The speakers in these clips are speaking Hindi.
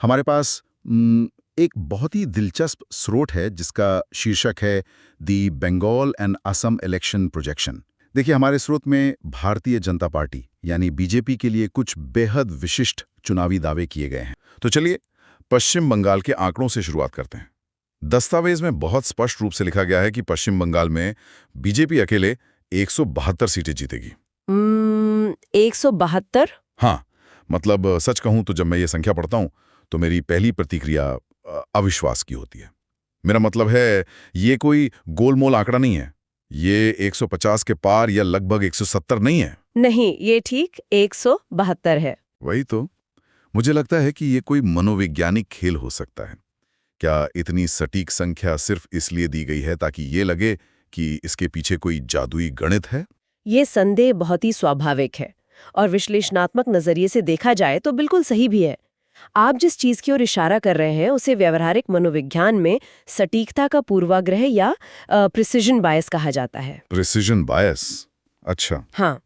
हमारे पास एक बहुत ही दिलचस्प स्रोत है जिसका शीर्षक है the Bengal and Assam election projection. देखिए, हमारे स्रोत में भारतीय जनता पार्टी यानी बीजेपी के लिए कुछ बेहद विशिष्ट चुनावी दावे किए गए हैं। तो चलिए पश्चिम बंगाल के आंकड़ों से शुरुआत करते हैं। दस्तावेज में बहुत स्पष्ट रूप से लिखा गया है कि पश्चिम बंगाल में बीजेपी अकेले 172 सीटें जीतेगी। 172? हाँ, मतलब सच कहूं तो जब मैं ये संख्या पढ़ता हूं तो मेरी पहली प्रतिक्रिया अविश्वास की होती है। मेरा मतलब है, ये कोई गोलमोल आंकड़ा नहीं है। ये 150 के पार या लगभग 170 नहीं है। नहीं, ये ठीक 172 है। वही तो। मुझे लगता है कि ये कोई मनोवैज्ञानिक खेल हो सकता है। क्या इतनी सटीक संख्या सिर्फ इसलिए दी गई है ताकि ये लगे कि इसके पीछे कोई जादुई गणित है? ये संदेह बहुत ही स्वाभाविक है और विश्लेषणात्मक नजरिए से देखा जाए तो बिल्कुल सही भी है। आप जिस चीज की ओर इशारा कर रहे हैं उसे व्यावहारिक मनोविज्ञान में सटीकता का पूर्वाग्रह या प्रिसिजन बायस कहा जाता है। प्रिसिजन बायस? अच्छा। हाँ,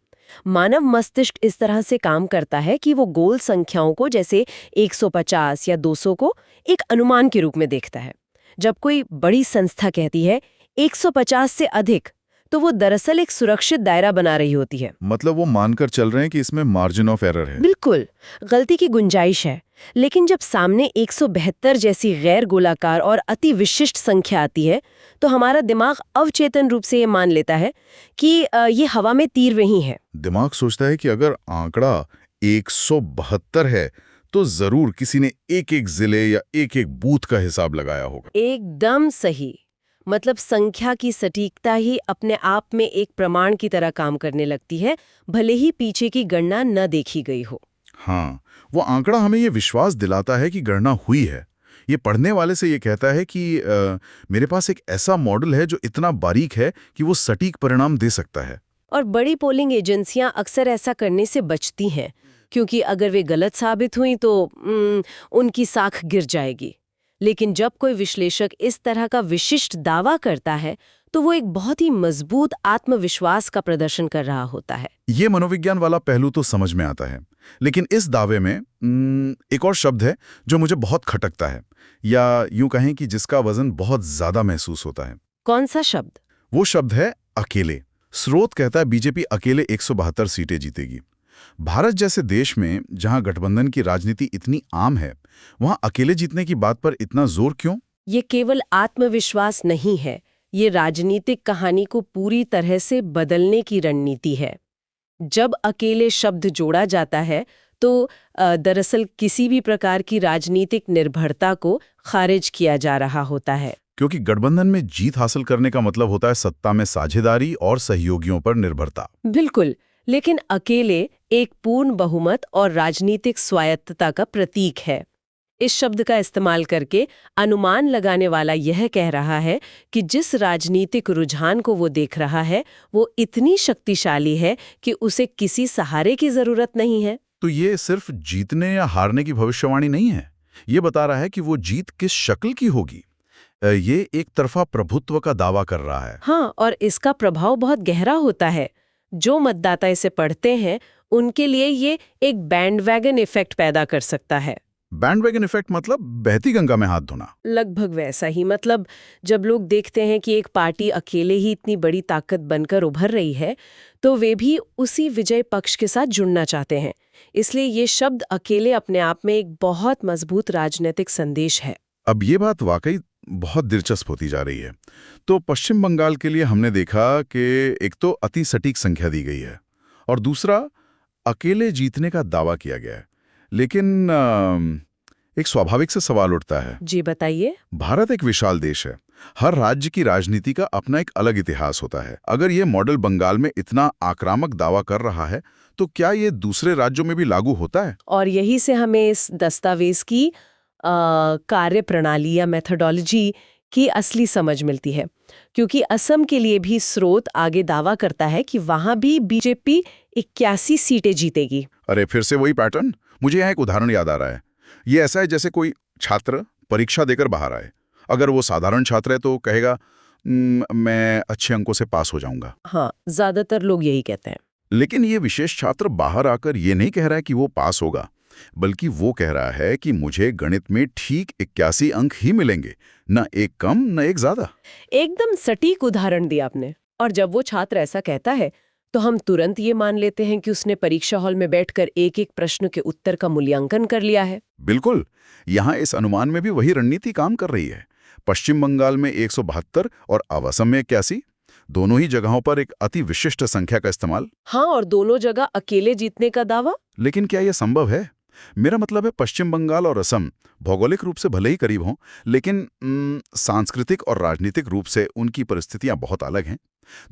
मानव मस्तिष्क इस तरह से काम करता है कि वो गोल संख्याओं को, जैसे 150 या 200 को एक अनुमान के रूप में देखता है। जब कोई बड़ी संस्था कहती है 150 से अधिक, तो वो दरअसल एक सुरक्षित दायरा बना रही होती है। मतलब वो मानकर चल रहे हैं कि इसमें मार्जिन ऑफ एरर है। बिल्कुल, गलती की गुंजाइश है। लेकिन जब सामने 172 जैसी गैर गोलाकार और अति विशिष्ट संख्या आती है, तो हमारा दिमाग अवचेतन रूप से ये मान लेता है कि ये हवा में तीर रही है। दिमाग सोचता है कि अगर आंकड़ा 172 है तो जरूर किसी ने एक-एक जिले या एक-एक बूथ का हिसाब लगाया होगा। एकदम सही। मतलब संख्या की सटीकता ही अपने आप में एक प्रमाण की तरह काम करने लगती है, भले ही पीछे की गणना न देखी गई हो। हाँ, वो आंकड़ा हमें ये विश्वास दिलाता है कि गणना हुई है। ये पढ़ने वाले से ये कहता है कि मेरे पास एक ऐसा मॉडल है जो इतना बारीक है कि वो सटीक परिणाम दे सकता है। और बड़ी पोलिंग एजेंसियां अक्सर ऐसा करने से बचती हैं, क्योंकि अगर वे गलत साबित हुई तो उनकी साख गिर जाएगी। लेकिन जब कोई विश्लेषक इस तरह का विशिष्ट दावा करता है, तो वो एक बहुत ही मजबूत आत्मविश्वास का प्रदर्शन कर रहा होता है। ये मनोविज्ञान वाला पहलू तो समझ में आता है, लेकिन इस दावे में एक और शब्द है जो मुझे बहुत खटकता है, या यूं कहें कि जिसका वजन बहुत ज्यादा महसूस होता है। कौन सा शब्द? वो शब्द है अकेले। स्रोत कहता है बीजेपी अकेले 172 सीटें जीतेगी। भारत जैसे देश में जहां गठबंधन की राजनीति इतनी आम है, वहां अकेले जीतने की बात पर इतना जोर क्यों? ये केवल आत्मविश्वास नहीं है, ये राजनीतिक कहानी को पूरी तरह से बदलने की रणनीति है। जब अकेले शब्द जोड़ा जाता है तो दरअसल किसी भी प्रकार की राजनीतिक निर्भरता को खारिज किया जा रहा होता है। क्योंकि गठबंधन में जीत हासिल करने का मतलब होता है सत्ता में साझेदारी और सहयोगियों पर निर्भरता। बिल्कुल, लेकिन अकेले एक पूर्ण बहुमत और राजनीतिक स्वायत्तता का प्रतीक है। इस शब्द का इस्तेमाल करके अनुमान लगाने वाला यह कह रहा है कि जिस राजनीतिक रुझान को वो देख रहा है वो इतनी शक्तिशाली है कि उसे किसी सहारे की जरूरत नहीं है। तो ये सिर्फ जीतने या हारने की भविष्यवाणी नहीं है, ये बता रहा है कि वो जीत किस शक्ल की होगी। ये एक तरफा प्रभुत्व का दावा कर रहा है। हाँ, और इसका प्रभाव बहुत गहरा होता है। जो मतदाता इसे पढ़ते हैं उनके लिए ये एक बैंडवैगन इफेक्ट पैदा कर सकता है। बैंडवैगन इफेक्ट मतलब बहती गंगा में हाथ धोना? लगभग वैसा ही। मतलब जब लोग देखते हैं कि एक पार्टी अकेले ही इतनी बड़ी ताकत बनकर उभर रही है, तो वे भी उसी विजय पक्ष के साथ जुड़ना चाहते हैं। इसलिए ये शब्द अकेले अपने आप में एक बहुत मजबूत राजनीतिक संदेश है। अब ये बात वाकई बहुत दिलचस्प होती जा रही है। तो पश्चिम बंगाल के लिए हमने देखा कि एक तो अति सटीक संख्या दी गई है और दूसरा अकेले जीतने का दावा किया गया है। लेकिन एक स्वाभाविक से सवाल उठता है। जी बताइए। भारत एक विशाल देश है। हर राज्य की राजनीति का अपना एक अलग इतिहास होता है। अगर ये मॉडल बंगाल में इतना आक्रामक दावा कर रहा है, तो क्या ये दूसरे राज्यों में भी लागू होता है? और यही से हमें इस दस्तावेज की कार्यप्रणाली या मेथोडोलॉजी की असली समझ मिलती है, क्योंकि असम के लिए भी स्रोत आगे दावा करता है कि वहां भी बीजेपी 81 सीटें जीतेगी। अरे, फिर से वही पैटर्न। मुझे यहाँ एक उदाहरण याद आ रहा है। ये ऐसा है जैसे कोई छात्र परीक्षा देकर बाहर आए। अगर वो साधारण छात्र है तो कहेगा मैं अच्छे अंकों से पास हो जाऊंगा। हाँ, ज्यादातर लोग यही कहते हैं। लेकिन ये विशेष छात्र बाहर आकर ये नहीं कह रहा है कि वो पास होगा। बल्कि वो कह रहा है कि मुझे गणित में ठीक 81 अंक ही मिलेंगे, न एक कम न एक ज्यादा। एकदम सटीक उदाहरण दिया आपने। और जब वो छात्र ऐसा कहता है तो हम तुरंत ये मान लेते हैं कि उसने परीक्षा हॉल में बैठकर एक एक प्रश्न के उत्तर का मूल्यांकन कर लिया है। बिल्कुल, यहाँ इस अनुमान में भी वही रणनीति काम कर रही है। पश्चिम बंगाल में 172 और असम में 81, दोनों ही जगहों पर एक अति विशिष्ट संख्या का इस्तेमाल। हाँ, और दोनों जगह अकेले जीतने का दावा। लेकिन क्या यह संभव है? मेरा मतलब है, पश्चिम बंगाल और असम भौगोलिक रूप से भले ही करीब हों, लेकिन सांस्कृतिक और राजनीतिक रूप से उनकी परिस्थितियां बहुत अलग हैं।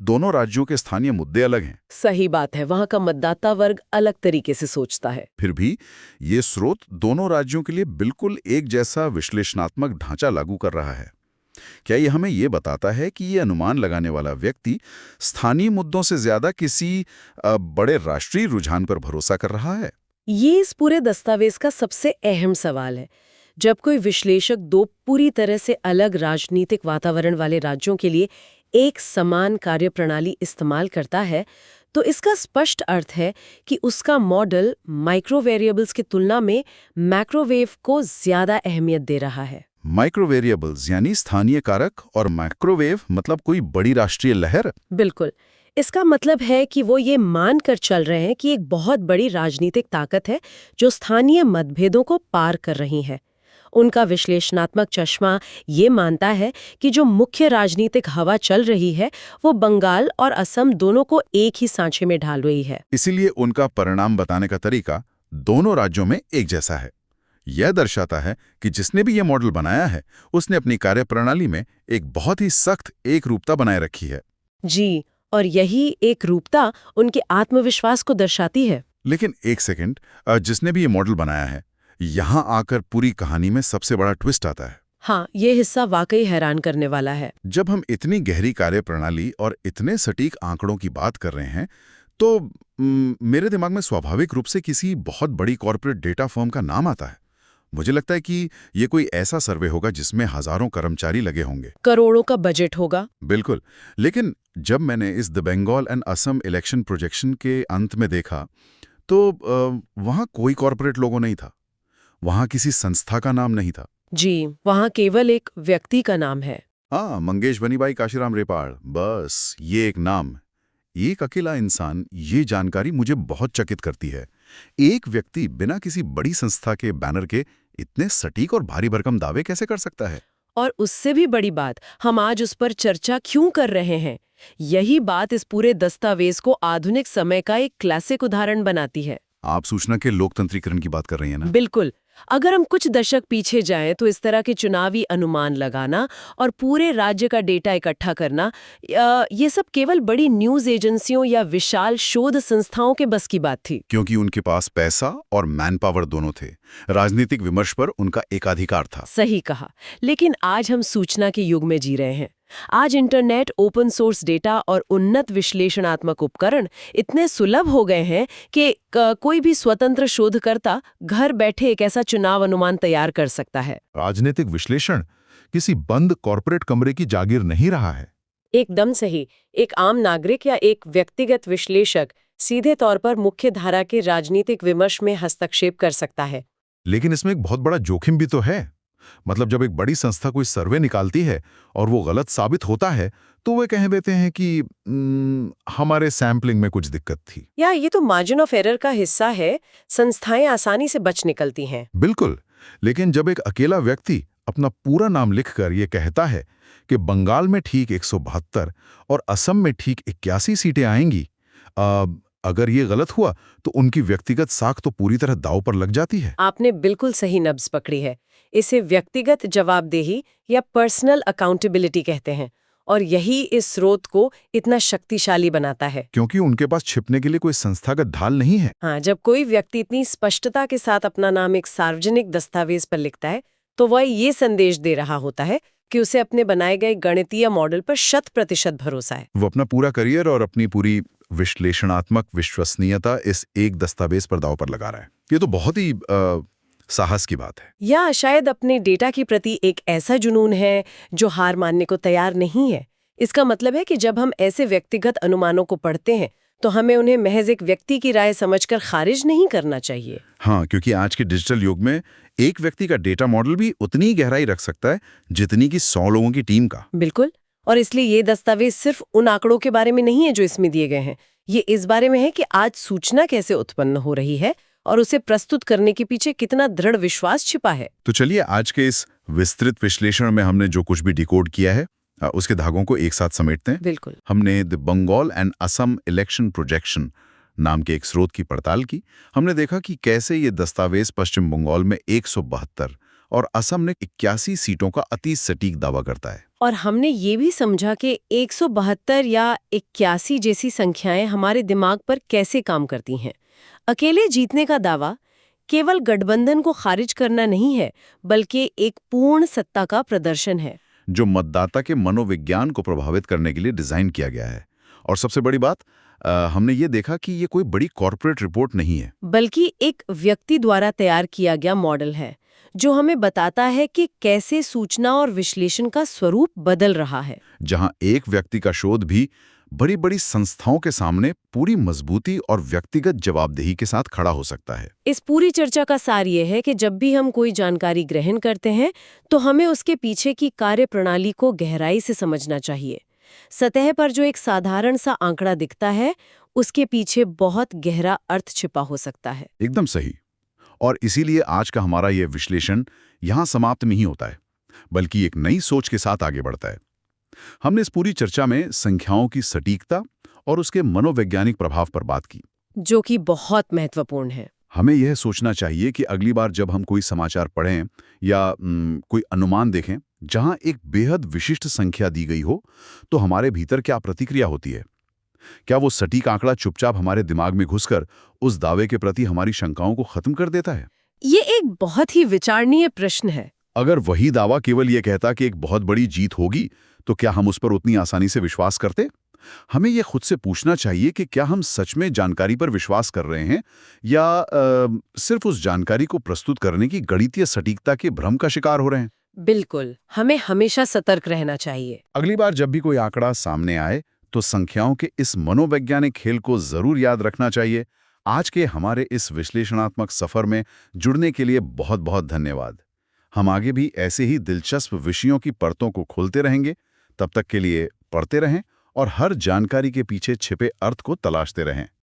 दोनों राज्यों के स्थानीय मुद्दे अलग हैं। सही बात है, वहाँ का मतदाता वर्ग अलग तरीके से सोचता है। फिर भी ये स्रोत दोनों राज्यों के लिए बिल्कुल एक जैसा विश्लेषणात्मक ढांचा लागू कर रहा है। क्या ये हमें ये बताता है कि ये अनुमान लगाने वाला व्यक्ति स्थानीय मुद्दों से ज्यादा किसी बड़े राष्ट्रीय रुझान पर भरोसा कर रहा है? ये इस पूरे दस्तावेज का सबसे अहम सवाल है। जब कोई विश्लेषक दो पूरी तरह से अलग राजनीतिक वातावरण वाले राज्यों के लिए एक समान कार्यप्रणाली इस्तेमाल करता है, तो इसका स्पष्ट अर्थ है कि उसका मॉडल माइक्रो वेरिएबल्स की तुलना में मैक्रोवेव को ज्यादा अहमियत दे रहा है। माइक्रो वेरिएबल्स यानी स्थानीय कारक, और माइक्रोवेव मतलब कोई बड़ी राष्ट्रीय लहर। बिल्कुल। इसका मतलब है कि वो ये मान कर चल रहे हैं कि एक बहुत बड़ी राजनीतिक ताकत है जो स्थानीय मतभेदों को पार कर रही है। उनका विश्लेषणात्मक चश्मा ये मानता है कि जो मुख्य राजनीतिक हवा चल रही है वो बंगाल और असम दोनों को एक ही सांचे में ढाल रही है। इसीलिए उनका परिणाम बताने का तरीका दोनों राज्यों में एक जैसा है। यह दर्शाता है कि जिसने भी यह मॉडल बनाया है उसने अपनी कार्यप्रणाली में एक बहुत ही सख्त एकरूपता बनाए रखी है। जी, और यही एकरूपता उनके आत्मविश्वास को दर्शाती है। लेकिन एक सेकंड, जिसने भी ये मॉडल बनाया है, यहाँ आकर पूरी कहानी में सबसे बड़ा ट्विस्ट आता है। हाँ, ये हिस्सा वाकई हैरान करने वाला है। जब हम इतनी गहरी कार्यप्रणाली और इतने सटीक आंकड़ों की बात कर रहे हैं, तो मेरे दिमाग में स्वाभाविक रूप से किसी बहुत बड़ी कॉर्पोरेट डेटा फर्म का नाम आता है। मुझे लगता है कि ये कोई ऐसा सर्वे होगा जिसमें हजारों कर्मचारी लगे होंगे, करोड़ों का बजट होगा। बिल्कुल। लेकिन जब मैंने इस the Bengal and Assam election projection के अंत में देखा, तो वहाँ कोई कॉर्पोरेट लोगो नहीं था, वहाँ किसी संस्था का नाम नहीं था। जी, वहाँ केवल एक व्यक्ति का नाम है। हाँ, मंगेश बनीबाई काशीराम रेपाड़, बस ये एक नाम, एक अकेला इंसान। ये जानकारी मुझे बहुत चकित करती है। एक व्यक्ति बिना किसी बड़ी संस्था के बैनर के इतने सटीक और भारी भरकम दावे कैसे कर सकता है? और उससे भी बड़ी बात, हम आज उस पर चर्चा क्यों कर रहे हैं, यही बात इस पूरे दस्तावेज को आधुनिक समय का एक क्लासिक उदाहरण बनाती है। आप सूचना के लोकतंत्रीकरण की बात कर रही हैं ना? बिल्कुल। अगर हम कुछ दशक पीछे जाएं तो इस तरह के चुनावी अनुमान लगाना और पूरे राज्य का डेटा इकट्ठा करना, ये सब केवल बड़ी न्यूज़ एजेंसियों या विशाल शोध संस्थाओं के बस की बात थी। क्योंकि उनके पास पैसा और मैन पावर दोनों थे। राजनीतिक विमर्श पर उनका एकाधिकार था। सही कहा। लेकिन आज हम सूचना के युग में जी रहे हैं। आज इंटरनेट, ओपन सोर्स डेटा और उन्नत विश्लेषणात्मक उपकरण इतने सुलभ हो गए हैं कि कोई भी स्वतंत्र शोधकर्ता घर बैठे एक ऐसा चुनाव अनुमान तैयार कर सकता है। राजनीतिक विश्लेषण किसी बंद कॉर्पोरेट कमरे की जागीर नहीं रहा है। एकदम सही। एक आम नागरिक या एक व्यक्तिगत विश्लेषक सीधे तौर पर मुख्य धारा के राजनीतिक विमर्श में हस्तक्षेप कर सकता है। लेकिन इसमें एक बहुत बड़ा जोखिम भी तो है। मतलब जब एक बड़ी संस्था कोई सर्वे निकालती है और वो गलत साबित होता है, तो वे कह देते हैं कि हमारे सैंपलिंग में कुछ दिक्कत थी। या ये तो मार्जिन ऑफ एरर का हिस्सा है, संस्थाएं आसानी से बच निकलती हैं। बिल्कुल। लेकिन जब एक अकेला व्यक्ति अपना पूरा नाम लिखकर ये कहता है कि बंगाल में ठीक 172 और असम में ठीक 81 सीटें आएंगी, अगर ये गलत हुआ तो उनकी व्यक्तिगत साख तो पूरी तरह दांव पर लग जाती है। आपने बिल्कुल सही नब्ज पकड़ी है। इसे व्यक्तिगत जवाबदेही या पर्सनल अकाउंटेबिलिटी कहते हैं, और यही इस स्रोत को इतना शक्तिशाली बनाता है। क्योंकि उनके पास छिपने के लिए कोई संस्थागत ढाल नहीं है। हाँ, जब कोई व्यक्ति इतनी स्पष्टता के साथ अपना नाम एक सार्वजनिक दस्तावेज पर लिखता है, तो वह ये संदेश दे रहा होता है कि उसे अपने बनाए गए गणितीय मॉडल पर 100% भरोसा है। वो अपना पूरा करियर और अपनी पूरी विश्लेषणात्मक विश्वसनीयता इस एक दस्तावेज पर दांव पर लगा रहा है। ये तो बहुत ही साहस की बात है। या शायद अपने डेटा के प्रति एक ऐसा जुनून है जो हार मानने को तैयार नहीं है। इसका मतलब है कि जब हम ऐसे व्यक्तिगत अनुमानों को पढ़ते हैं तो हमें उन्हें महज एक व्यक्ति की राय समझकर खारिज नहीं करना चाहिए। हाँ, क्योंकि आज के डिजिटल युग में एक व्यक्ति का डेटा मॉडल भी उतनी ही गहराई रख सकता है जितनी कि 100 लोगों की टीम का। बिल्कुल। और इसलिए ये दस्तावेज सिर्फ उन आंकड़ों के बारे में नहीं है जो इसमें दिए गए हैं। ये इस बारे में है कि आज सूचना कैसे उत्पन्न हो रही है और उसे प्रस्तुत करने के पीछे कितना दृढ़ विश्वास छिपा है। तो चलिए आज के इस विस्तृत विश्लेषण में हमने जो कुछ भी डिकोड किया है उसके धागों को एक साथ समेटते हैं। बिल्कुल। हमने the Bengal and Assam election projection नाम के एक स्रोत की पड़ताल की। हमने देखा कि कैसे ये दस्तावेज पश्चिम बंगाल में 172 और असम में 81 सीटों का अति सटीक दावा करता है। और हमने ये भी समझा कि 172 या 81 जैसी संख्याएं हमारे दिमाग पर कैसे काम करती हैं। अकेले जीतने का दावा केवल गठबंधन को खारिज करना नहीं है, बल्कि एक पूर्ण सत्ता का प्रदर्शन है जो मतदाता के मनोविज्ञान को प्रभावित करने के लिए डिजाइन किया गया है। और सबसे बड़ी बात, हमने ये देखा कि ये कोई बड़ी कॉर्पोरेट रिपोर्ट नहीं है, बल्कि एक व्यक्ति द्वारा तैयार किया गया मॉडल है जो हमें बताता है कि कैसे सूचना और विश्लेषण का स्वरूप बदल रहा है। जहां एक व्यक्ति का शोध भी बड़ी बड़ी संस्थाओं के सामने पूरी मजबूती और व्यक्तिगत जवाबदेही के साथ खड़ा हो सकता है। इस पूरी चर्चा का सार ये है कि जब भी हम कोई जानकारी ग्रहण करते हैं तो हमें उसके पीछे की कार्यप्रणाली को गहराई से समझना चाहिए। सतह पर जो एक साधारण सा आंकड़ा दिखता है, उसके पीछे बहुत गहरा अर्थ छिपा हो सकता है। एकदम सही। और इसीलिए आज का हमारा यह विश्लेषण यहाँ समाप्त नहीं होता है, बल्कि एक नई सोच के साथ आगे बढ़ता है। हमने इस पूरी चर्चा में संख्याओं की सटीकता और उसके मनोवैज्ञानिक प्रभाव पर बात की, जो कि बहुत महत्वपूर्ण है। हमें यह सोचना चाहिए कि अगली बार जब हम कोई समाचार पढ़ें या कोई अनुमान देखें जहां एक बेहद विशिष्ट संख्या दी गई हो, तो हमारे भीतर क्या प्रतिक्रिया होती है। क्या वो सटीक आंकड़ा चुपचाप हमारे दिमाग में घुसकर उस दावे के प्रति हमारी शंकाओं को खत्म कर देता है? ये एक बहुत ही विचारणीय प्रश्न है। अगर वही दावा केवल ये कहता कि एक बहुत बड़ी जीत होगी, तो क्या हम उस पर उतनी आसानी से विश्वास करते? हमें यह खुद से पूछना चाहिए कि क्या हम सच में जानकारी पर विश्वास कर रहे हैं या सिर्फ उस जानकारी को प्रस्तुत करने की गणितीय सटीकता के भ्रम का शिकार हो रहे हैं। बिल्कुल, हमें हमेशा सतर्क रहना चाहिए। अगली बार जब भी कोई आंकड़ा सामने आए तो संख्याओं के इस मनोवैज्ञानिक खेल को जरूर याद रखना चाहिए। आज के हमारे इस विश्लेषणात्मक सफर में जुड़ने के लिए बहुत बहुत धन्यवाद। हम आगे भी ऐसे ही दिलचस्प विषयों की परतों को खोलते रहेंगे। तब तक के लिए पढ़ते रहें और हर जानकारी के पीछे छिपे अर्थ को तलाशते रहें।